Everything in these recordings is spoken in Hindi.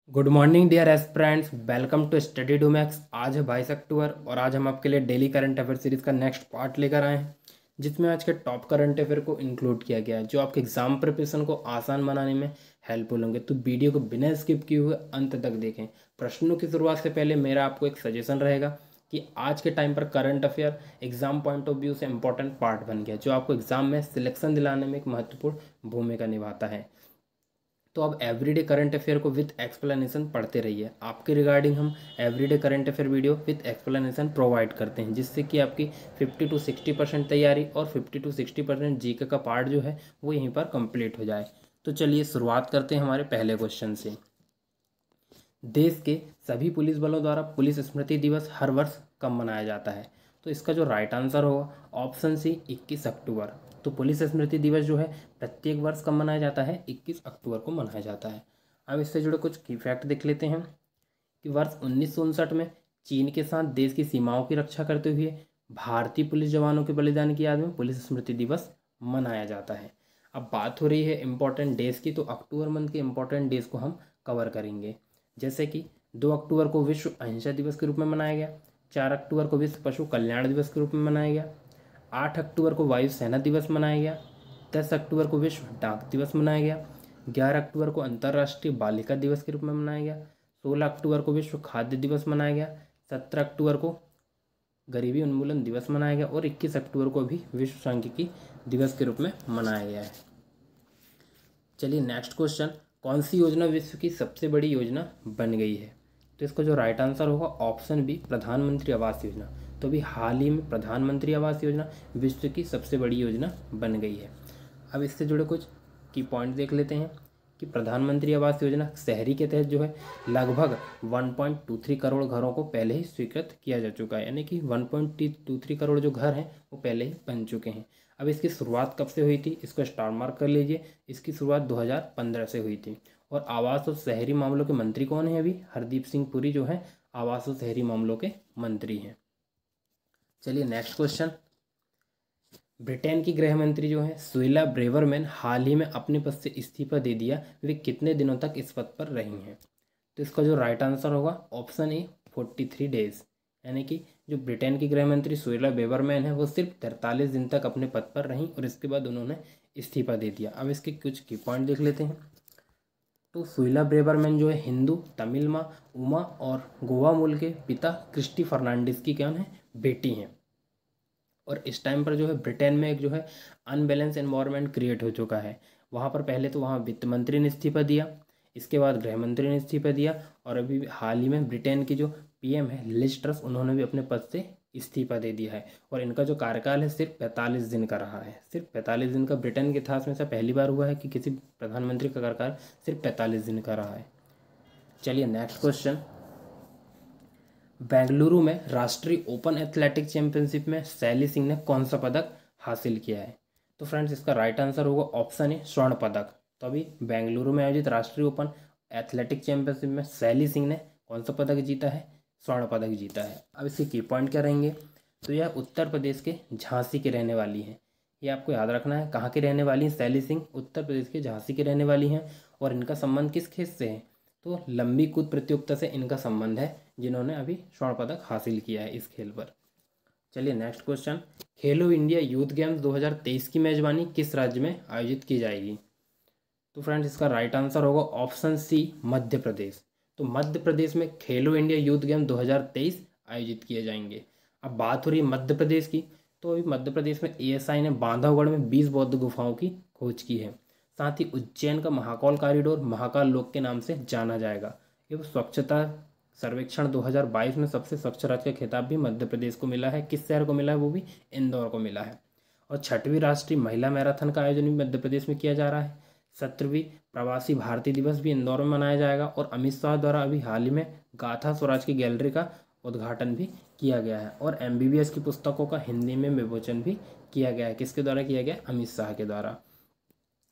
Good morning dear aspirants, welcome to study do max. आज है 22 अक्टूबर और आज हम आपके लिए डेली करंट अफेयर सीरीज का नेक्स्ट पार्ट लेकर आए हैं, जिसमें आज के टॉप करंट अफेयर को इंक्लूड किया गया है जो आपके एग्जाम प्रिपरेशन को आसान बनाने में हेल्पफुल होंगे। तो वीडियो को बिना स्किप किए हुए अंत तक देखें। प्रश्नों की शुरुआत से पहले मेरा आपको एक सजेशन रहेगा कि आज के टाइम पर current affair exam point of view से इंपॉर्टेंट पार्ट बन गया, जो आपको एग्जाम में सिलेक्शन दिलाने में एक महत्वपूर्ण भूमिका निभाता है। तो अब एवरीडे करंट अफेयर को विथ एक्सप्लेनेशन पढ़ते रहिए। आपके रिगार्डिंग हम everyday current affair video with explanation provide करते हैं, जिससे कि आपकी 50 से 60% तैयारी और 50 से 60% जीके का पार्ट जो है वो यहीं पर कंप्लीट हो जाए। तो चलिए शुरुआत करते हैं हमारे पहले क्वेश्चन से। देश के सभी पुलिस बलों द्वारा पुलिस स्मृति दिवस हर वर्ष कब मनाया जाता है? तो इसका जो राइट आंसर होगा ऑप्शन सी 21 अक्टूबर। तो पुलिस स्मृति दिवस जो है प्रत्येक वर्ष कब मनाया जाता है? 21 अक्टूबर को मनाया जाता है। अब इससे जुड़े कुछ की फैक्ट देख लेते हैं कि वर्ष 1959 में चीन के साथ देश की सीमाओं की रक्षा करते हुए भारतीय पुलिस जवानों के बलिदान की याद में पुलिस स्मृति दिवस मनाया जाता है। अब बात हो रही है इम्पोर्टेंट डेज की, तो अक्टूबर मंथ के इम्पोर्टेंट डेज को हम कवर करेंगे। जैसे कि 2 अक्टूबर को विश्व अहिंसा दिवस के रूप में मनाया गया, 4 अक्टूबर को विश्व पशु कल्याण दिवस के रूप में मनाया गया, 8 अक्टूबर को वायुसेना दिवस मनाया गया, 10 अक्टूबर को विश्व डाक दिवस मनाया गया, 11 अक्टूबर को अंतर्राष्ट्रीय बालिका दिवस के रूप में मनाया गया, 16 अक्टूबर को विश्व खाद्य दिवस मनाया गया, 17 अक्टूबर को गरीबी उन्मूलन दिवस मनाया गया और 21 अक्टूबर को भी विश्व सांख्यिकी दिवस के रूप में मनाया गया है। चलिए नेक्स्ट क्वेश्चन, कौन सी योजना विश्व की सबसे बड़ी योजना बन गई है? तो इसका जो राइट आंसर होगा ऑप्शन बी प्रधानमंत्री आवास योजना। तो अभी हाल ही में प्रधानमंत्री आवास योजना विश्व की सबसे बड़ी योजना बन गई है। अब इससे जुड़े कुछ की पॉइंट देख लेते हैं कि प्रधानमंत्री आवास योजना शहरी के तहत जो है लगभग 1.23 करोड़ घरों को पहले ही स्वीकृत किया जा चुका है, यानी कि 1.23 करोड़ जो घर हैं वो पहले ही बन चुके हैं। अब इसकी शुरुआत कब से हुई थी? इसको स्टार मार्क कर लीजिए। इसकी शुरुआत 2015 से हुई थी। और आवास और शहरी मामलों के मंत्री कौन है? अभी हरदीप सिंह पुरी जो है आवास और शहरी मामलों के मंत्री हैं। चलिए नेक्स्ट क्वेश्चन, ब्रिटेन की गृह मंत्री जो है सुइला ब्रेवरमैन हाल ही में अपने पद से इस्तीफा दे दिया, वे कितने दिनों तक इस पद पर रही हैं? तो इसका जो राइट आंसर होगा ऑप्शन ए 43 डेज, यानी कि जो ब्रिटेन की गृह मंत्री सुइला ब्रेवरमैन है वो सिर्फ 43 दिन तक अपने पद पर रहीं और इसके बाद उन्होंने इस्तीफा दे दिया। अब इसके कुछ की पॉइंट देख लेते हैं। तो सुइला ब्रेवरमैन जो है हिंदू तमिल माँ उमा और गोवा मूल के पिता क्रिस्टी फर्नांडिस की क्या है बेटी हैं। और इस टाइम पर जो है ब्रिटेन में एक जो है अनबैलेंस एनवायरनमेंट क्रिएट हो चुका है। वहाँ पर पहले तो वहाँ वित्त मंत्री ने इस्तीफा दिया, इसके बाद गृह मंत्री ने इस्तीफा दिया और अभी हाल ही में ब्रिटेन की जो पीएम है लिज ट्रस, उन्होंने भी अपने पद से इस्तीफा दे दिया है। और इनका जो कार्यकाल है सिर्फ 45 दिन का रहा है। सिर्फ 45 दिन का ब्रिटेन के इतिहास में ऐसा पहली बार हुआ है कि किसी प्रधानमंत्री का कार्यकाल सिर्फ 45 दिन का रहा है। चलिए नेक्स्ट क्वेश्चन, बेंगलुरु में राष्ट्रीय ओपन एथलेटिक चैंपियनशिप में शैली सिंह ने कौन सा पदक हासिल किया है? तो फ्रेंड्स इसका राइट आंसर होगा ऑप्शन ए स्वर्ण पदक। तो अभी बेंगलुरु में आयोजित राष्ट्रीय ओपन एथलेटिक चैंपियनशिप में शैली सिंह ने कौन सा पदक जीता है? स्वर्ण पदक जीता है। अब इसके की पॉइंट क्या रहेंगे? तो यह उत्तर प्रदेश के झांसी के रहने वाली हैं। ये आपको याद रखना है, कहाँ के रहने वाली हैं शैली सिंह? उत्तर प्रदेश के झांसी के रहने वाली हैं। और इनका संबंध किस खेल से है? तो लंबी कूद प्रतियोगिता से इनका संबंध है, जिन्होंने अभी स्वर्ण पदक हासिल किया है इस खेल पर। चलिए नेक्स्ट क्वेश्चन, खेलो इंडिया यूथ गेम्स 2023 की मेजबानी किस राज्य में आयोजित की जाएगी? तो फ्रेंड्स इसका राइट आंसर होगा ऑप्शन सी मध्य प्रदेश। तो मध्य प्रदेश में खेलो इंडिया यूथ गेम 2023 आयोजित किए जाएंगे। अब बात हो रही है मध्य प्रदेश की, तो अभी मध्य प्रदेश में एएसआई ने बांधवगढ़ में 20 बौद्ध गुफाओं की खोज की है। साथ ही उज्जैन का महाकाल कॉरिडोर महाकाल लोक के नाम से जाना जाएगा। ये स्वच्छता सर्वेक्षण 2022 में सबसे स्वच्छ राज्य का खिताब भी मध्य प्रदेश को मिला है। किस शहर को मिला है? वो भी इंदौर को मिला है। और 6वीं राष्ट्रीय महिला मैराथन का आयोजन भी मध्य प्रदेश में किया जा रहा है। 17वीं प्रवासी भारतीय दिवस भी इंदौर में मनाया जाएगा। और अमित शाह द्वारा अभी हाल ही में गाथा स्वराज की गैलरी का उद्घाटन भी किया गया है। और एमबीबीएस की पुस्तकों का हिंदी में विमोचन भी किया गया है। किसके द्वारा किया गया? अमित शाह के द्वारा।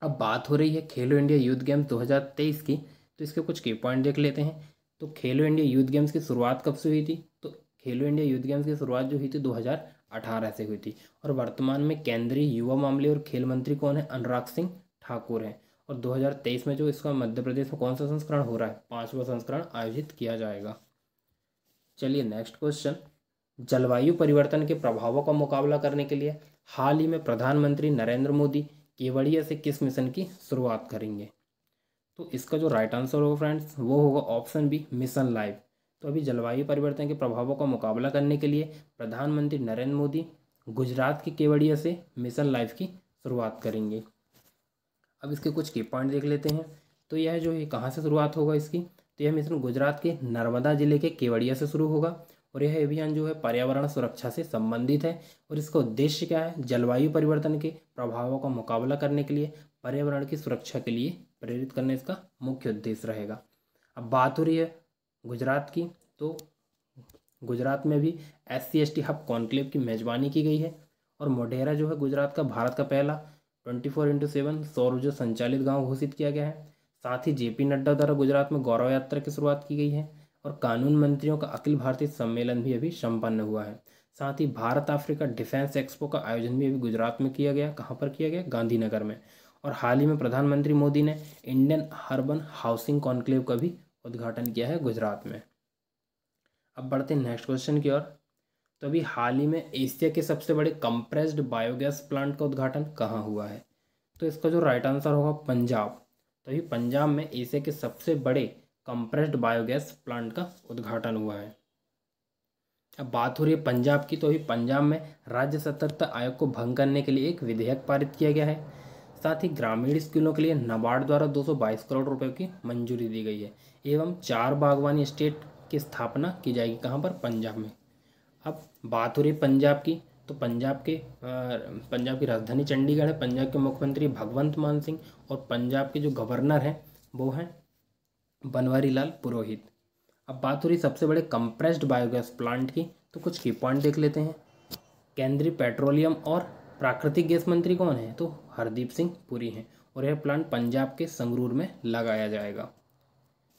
अब बात हो रही है खेलो इंडिया यूथ गेम्स 2023 की, तो इसके कुछ की पॉइंट देख लेते हैं। तो खेलो इंडिया यूथ गेम्स की शुरुआत कब से हुई थी? तो खेलो इंडिया यूथ गेम्स की शुरुआत जो हुई थी 2018 से हुई थी। और वर्तमान में केंद्रीय युवा मामले और खेल मंत्री कौन है? अनुराग सिंह ठाकुर हैं। और 2023 में जो इसका मध्य प्रदेश में कौन सा संस्करण हो रहा है, 5वां संस्करण आयोजित किया जाएगा। चलिए नेक्स्ट क्वेश्चन, जलवायु परिवर्तन के प्रभावों का मुकाबला करने के लिए हाल ही में प्रधानमंत्री नरेंद्र मोदी केवड़िया से किस मिशन की शुरुआत करेंगे? तो इसका जो राइट आंसर होगा फ्रेंड्स वो होगा ऑप्शन बी, मिशन लाइफ। तो अभी जलवायु परिवर्तन के प्रभावों का मुकाबला करने के लिए प्रधानमंत्री नरेंद्र मोदी गुजरात के केवड़िया से मिशन लाइफ की शुरुआत करेंगे। अब इसके कुछ की पॉइंट देख लेते हैं। तो यह जो है कहाँ से शुरुआत होगा इसकी, तो यह मिशन गुजरात के नर्मदा जिले के केवड़िया से शुरू होगा और यह अभियान जो है पर्यावरण सुरक्षा से संबंधित है और इसका उद्देश्य क्या है, जलवायु परिवर्तन के प्रभावों का मुकाबला करने के लिए पर्यावरण की सुरक्षा के लिए प्रेरित करना इसका मुख्य उद्देश्य रहेगा। अब बात हो रही है गुजरात की, तो गुजरात में भी SC/ST हब कॉन्क्लेव की मेजबानी की गई है और मोढेरा जो है गुजरात का भारत का पहला 24x7 सौर ऊर्जा संचालित गांव घोषित किया गया है। साथ ही JP नड्डा द्वारा गुजरात में गौरव यात्रा की शुरुआत की गई है और कानून मंत्रियों का अखिल भारतीय सम्मेलन भी अभी संपन्न हुआ है। साथ ही भारत अफ्रीका डिफेंस एक्सपो का आयोजन भी अभी गुजरात में किया गया। कहाँ पर किया गया? गांधीनगर में। और हाल ही में प्रधानमंत्री मोदी ने इंडियन अर्बन हाउसिंग कॉन्क्लेव का भी उद्घाटन किया है गुजरात में। अब बढ़ते हैं नेक्स्ट क्वेश्चन की ओर। तो अभी हाल ही में एशिया के सबसे बड़े कंप्रेस्ड बायोगैस प्लांट का उद्घाटन कहाँ हुआ है? तो इसका जो राइट आंसर होगा पंजाब। तो अभी पंजाब में एशिया के सबसे बड़े कंप्रेस्ड बायोगैस प्लांट का उद्घाटन हुआ है। अब बात हो रही है पंजाब की, तो अभी पंजाब में राज्य सतर्कता आयोग को भंग करने के लिए एक विधेयक पारित किया गया है। साथ ही ग्रामीण स्कूलों के लिए नाबार्ड द्वारा 222 करोड़ रुपए की मंजूरी दी गई है एवं 4 बागवानी एस्टेट की स्थापना की जाएगी। कहाँ पर? पंजाब में। अब बात हो रही है पंजाब की, तो पंजाब की राजधानी चंडीगढ़ है। पंजाब के मुख्यमंत्री भगवंत मान सिंह और पंजाब के जो गवर्नर हैं वो हैं बनवारी लाल पुरोहित। अब बात हो रही सबसे बड़े कंप्रेस्ड बायोगैस प्लांट की, तो कुछ की पॉइंट देख लेते हैं। केंद्रीय पेट्रोलियम और प्राकृतिक गैस मंत्री कौन है? तो हरदीप सिंह पुरी हैं और यह प्लांट पंजाब के संगरूर में लगाया जाएगा।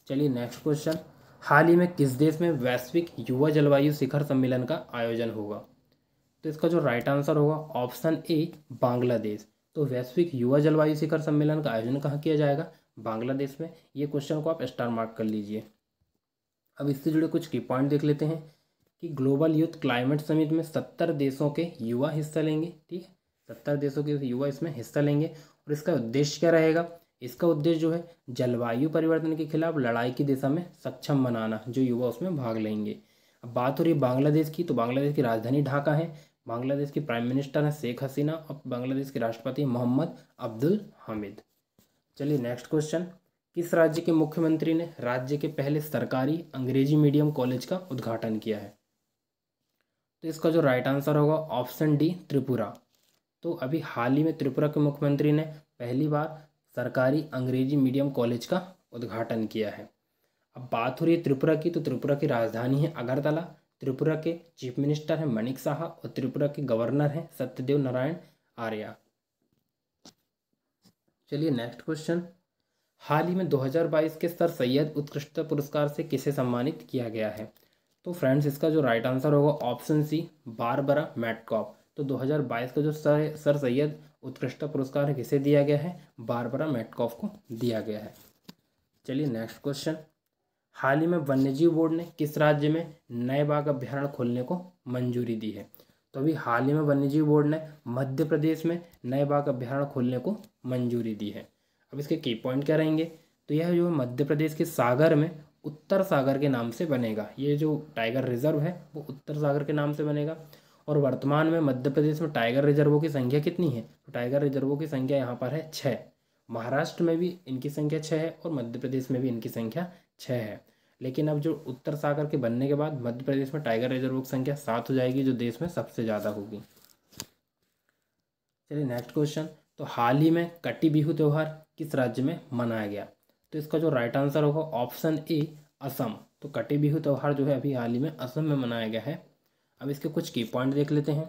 चलिए नेक्स्ट क्वेश्चन, हाल ही में किस देश में वैश्विक युवा जलवायु शिखर सम्मेलन का आयोजन होगा? तो इसका जो राइट आंसर होगा ऑप्शन ए, बांग्लादेश। तो वैश्विक युवा जलवायु शिखर सम्मेलन का आयोजन कहाँ किया जाएगा? बांग्लादेश में। ये क्वेश्चन को आप स्टार मार्क कर लीजिए। अब इससे जुड़े कुछ की पॉइंट देख लेते हैं कि ग्लोबल यूथ क्लाइमेट समिट में 70 देशों के युवा हिस्सा लेंगे। ठीक है, 70 देशों के युवा इसमें हिस्सा लेंगे और इसका उद्देश्य क्या रहेगा? इसका उद्देश्य जो है जलवायु परिवर्तन के खिलाफ लड़ाई की दिशा में सक्षम बनाना, जो युवा उसमें भाग लेंगे। अब बात हो रही है बांग्लादेश की, तो बांग्लादेश की राजधानी ढाका है। बांग्लादेश की प्राइम मिनिस्टर है शेख हसीना और बांग्लादेश के राष्ट्रपति मोहम्मद अब्दुल हामिद। चलिए नेक्स्ट क्वेश्चन, किस राज्य के मुख्यमंत्री ने राज्य के पहले सरकारी अंग्रेजी मीडियम कॉलेज का उद्घाटन किया है? तो इसका जो राइट आंसर होगा ऑप्शन डी, त्रिपुरा। तो अभी हाल ही में त्रिपुरा के मुख्यमंत्री ने पहली बार सरकारी अंग्रेजी मीडियम कॉलेज का उद्घाटन किया है। अब बात हो रही है त्रिपुरा की, तो त्रिपुरा की राजधानी है अगरतला। त्रिपुरा के चीफ मिनिस्टर हैं मणिक साहा और त्रिपुरा के गवर्नर हैं सत्यदेव नारायण आर्य। चलिए नेक्स्ट क्वेश्चन, हाल ही में 2022 के सर सैयद उत्कृष्टता पुरस्कार से किसे सम्मानित किया गया है? तो फ्रेंड्स इसका जो राइट आंसर होगा ऑप्शन सी, बारबरा मैटकॉफ। तो 2022 का जो सर सैयद उत्कृष्टता पुरस्कार है किसे दिया गया है? बारबरा मैटकॉफ को दिया गया है। चलिए नेक्स्ट क्वेश्चन, हाल ही में वन्यजीव बोर्ड ने किस राज्य में नए बाघ अभ्यारण्य खोलने को मंजूरी दी है? तो अभी हाल ही में वन्यजीव बोर्ड ने मध्य प्रदेश में नए बाघ अभ्यारण्य खोलने को मंजूरी दी है। अब इसके की पॉइंट क्या रहेंगे? तो यह जो मध्य प्रदेश के सागर में उत्तर सागर के नाम से बनेगा। ये जो टाइगर रिजर्व है वो उत्तर सागर के नाम से बनेगा। और वर्तमान में मध्य प्रदेश में टाइगर रिजर्वों की संख्या कितनी है? तो टाइगर रिजर्वों की संख्या यहाँ पर है 6। महाराष्ट्र में भी इनकी संख्या 6 है और मध्य प्रदेश में भी इनकी संख्या 6 है। लेकिन अब जो उत्तर सागर के बनने के बाद मध्य प्रदेश में टाइगर रिजर्वों की संख्या 7 हो जाएगी, जो देश में सबसे ज़्यादा होगी। चलिए नेक्स्ट क्वेश्चन, तो हाल ही में कटी बिहू त्यौहार किस राज्य में मनाया गया? तो इसका जो राइट आंसर होगा ऑप्शन ए, असम। तो कटी बिहू त्यौहार जो है अभी हाल ही में असम में मनाया गया है। अब इसके कुछ की पॉइंट देख लेते हैं।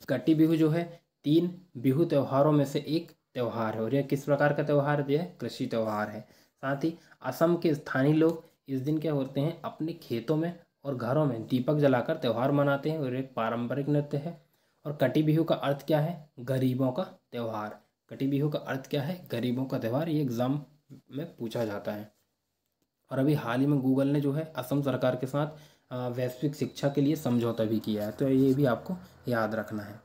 कटी बिहू जो है 3 बिहू त्योहारों में से एक त्यौहार है और यह किस प्रकार का त्यौहार है? यह कृषि त्यौहार है। साथ ही असम के स्थानीय लोग इस दिन क्या होते हैं, अपने खेतों में और घरों में दीपक जलाकर त्यौहार मनाते हैं और एक पारंपरिक नृत्य है। और कटी बिहू का अर्थ क्या है? गरीबों का त्यौहार। कटी बिहू का अर्थ क्या है? गरीबों का त्यौहार। ये एग्ज़ाम में पूछा जाता है। और अभी हाल ही में गूगल ने जो है असम सरकार के साथ वैश्विक शिक्षा के लिए समझौता भी किया है, तो ये भी आपको याद रखना है।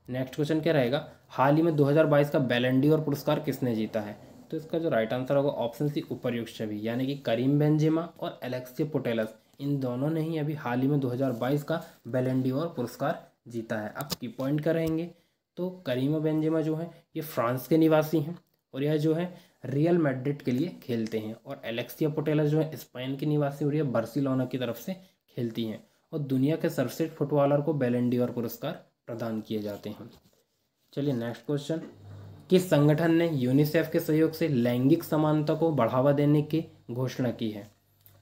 नेक्स्ट क्वेश्चन क्या रहेगा? हाल ही में 2022 का बैलन डी'ओर पुरस्कार किसने जीता है? तो इसका जो राइट आंसर होगा ऑप्शन सी उपर्युक्त सभी, यानी कि करीम बेंजेमा और एलेक्सी पुटेलस, इन दोनों ने ही अभी हाल ही में 2022 का बैलन डी'ओर पुरस्कार जीता है। अब की पॉइंट का रहेंगे तो करीम बेंजेमा जो है ये फ्रांस के निवासी हैं और यह जो है रियल मैड्रिड के लिए खेलते हैं, और एलेक्सिया पुटेलस जो है स्पेन की निवासी और यह बार्सिलोना की तरफ से खेलती हैं, और दुनिया के सर्वश्रेष्ठ फुटबॉलर को बैलन डी'ओर पुरस्कार प्रदान किए जाते हैं। चलिए नेक्स्ट क्वेश्चन, किस संगठन ने यूनिसेफ के सहयोग से लैंगिक समानता को बढ़ावा देने की घोषणा की है?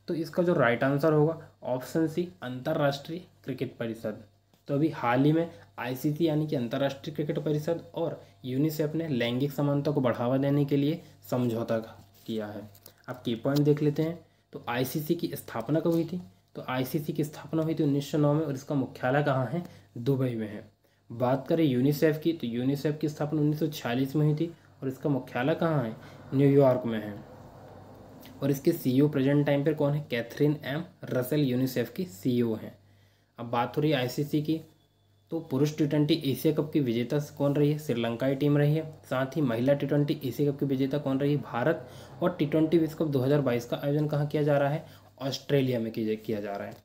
तो इसका जो राइट आंसर होगा ऑप्शन सी अंतर्राष्ट्रीय क्रिकेट परिषद। तो अभी हाल ही में आईसीसी यानी कि अंतर्राष्ट्रीय क्रिकेट परिषद और यूनिसेफ ने लैंगिक समानता को बढ़ावा देने के लिए समझौता किया है। अब की पॉइंट देख लेते हैं। तो आईसीसी की स्थापना कब हुई थी? तो आईसीसी की स्थापना हुई थी 1909 में, और इसका मुख्यालय कहाँ है? दुबई में है। बात करें यूनिसेफ की, तो यूनिसेफ की स्थापना 1946 में हुई थी और इसका मुख्यालय कहाँ है? न्यूयॉर्क में है। और इसके सीईओ प्रेजेंट टाइम पर कौन है? कैथरीन एम रसेल यूनिसेफ की सीईओ हैं। अब बात हो रही है आईसीसी की, तो पुरुष टी20 एशिया कप की विजेता कौन रही है? श्रीलंका की टीम रही है। साथ ही महिला टी20 एशिया कप की विजेता कौन रही है? भारत। और टी20 विश्व कप 2022 का आयोजन कहाँ किया जा रहा है? ऑस्ट्रेलिया में किया जा रहा है।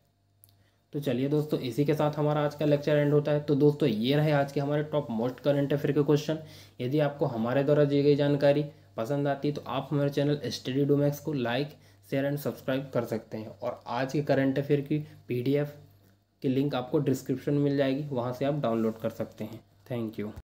तो चलिए दोस्तों, इसी के साथ हमारा आज का लेक्चर एंड होता है। तो दोस्तों ये रहे आज के हमारे टॉप मोस्ट करंट अफेयर के क्वेश्चन। यदि आपको हमारे द्वारा दी गई जानकारी पसंद आती है तो आप हमारे चैनल स्टडी डू मैक्स को लाइक, शेयर एंड सब्सक्राइब कर सकते हैं। और आज के करंट अफेयर की PDF की लिंक आपको डिस्क्रिप्शन में मिल जाएगी, वहाँ से आप डाउनलोड कर सकते हैं। Thank you.